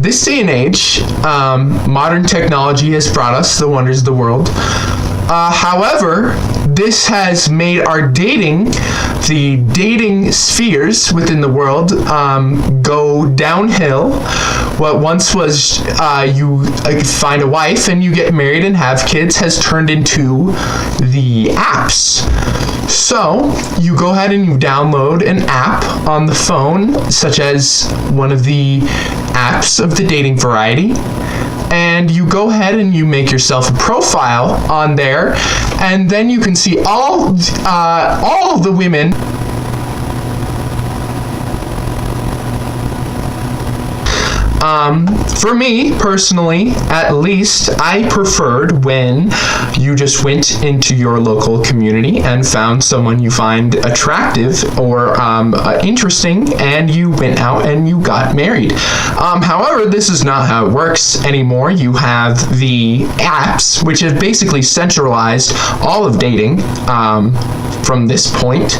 this day and age, modern technology has brought us the wonders of the world. However, this has made the dating spheres within the world, go downhill. What once was you find a wife and you get married and have kids has turned into the apps. So you go ahead and you download an app on the phone, such as one of the apps of the dating variety, and you go ahead and you make yourself a profile on there, and then you can see all the women. For me, personally, at least, I preferred when you just went into your local community and found someone you find attractive or interesting, and you went out and you got married. However, this is not how it works anymore. You have the apps, which have basically centralized all of dating from this point,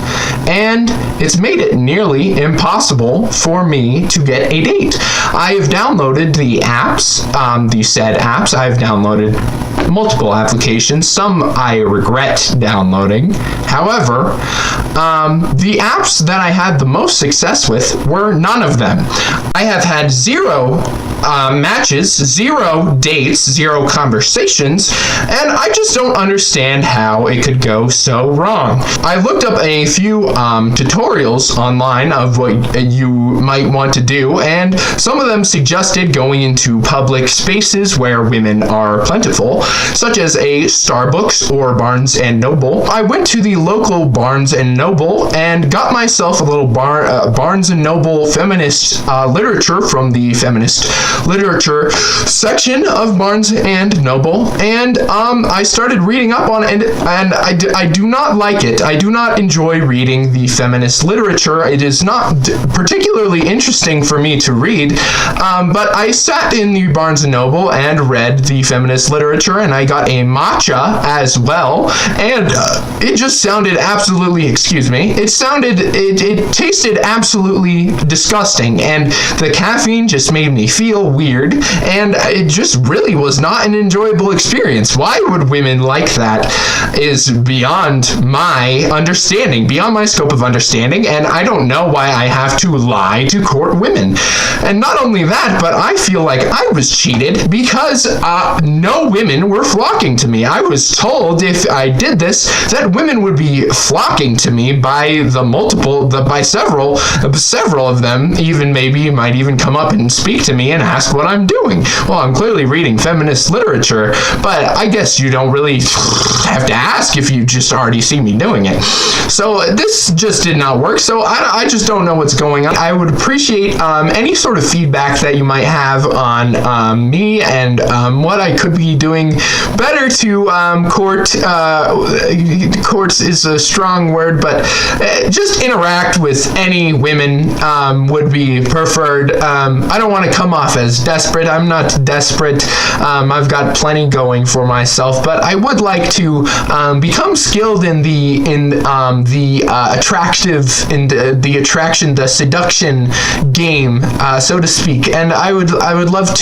and it's made it nearly impossible for me to get a date. I have downloaded the apps, the said apps. I've downloaded multiple applications. Some I regret downloading. However, the apps that I had the most success with were none of them. I have had 0 matches, 0 dates, 0 conversations, and I just don't understand how it could go so wrong. I looked up a few tutorials online of what you might want to do, and some of them suggested going into public spaces where women are plentiful, such as a Starbucks or Barnes & Noble. I went to the local Barnes & Noble and got myself a little Barnes & Noble feminist literature from the feminist literature section of Barnes & Noble, and I started reading up on it, and I do not like it. I do not enjoy reading the feminist literature. It is not particularly interesting for me to read, but I sat in the Barnes & Noble and read the feminist literature, and I got a matcha as well, and it just sounded absolutely, it tasted absolutely disgusting, and the caffeine just made me feel weird, and it just really was not an enjoyable experience. Why would women like that is beyond my understanding, beyond my scope of understanding, and I don't know why I have to lie to court women. And not only that, but I feel like I was cheated because no women were flocking to me. I was told if I did this that women would be flocking to me by several of them even might even come up and speak to me and ask what I'm doing. Well, I'm clearly reading feminist literature, but I guess you don't really have to ask if you just already see me doing it. So this just did not work, so I just don't know what's going on. I would appreciate any sort of feedback that you might have on me and what I could be doing better to courts is a strong word, but just interact with any women would be preferred. I don't want to come off as desperate. I'm not desperate. I've got plenty going for myself, but I would like to become skilled in the seduction game, so to speak. And I would love to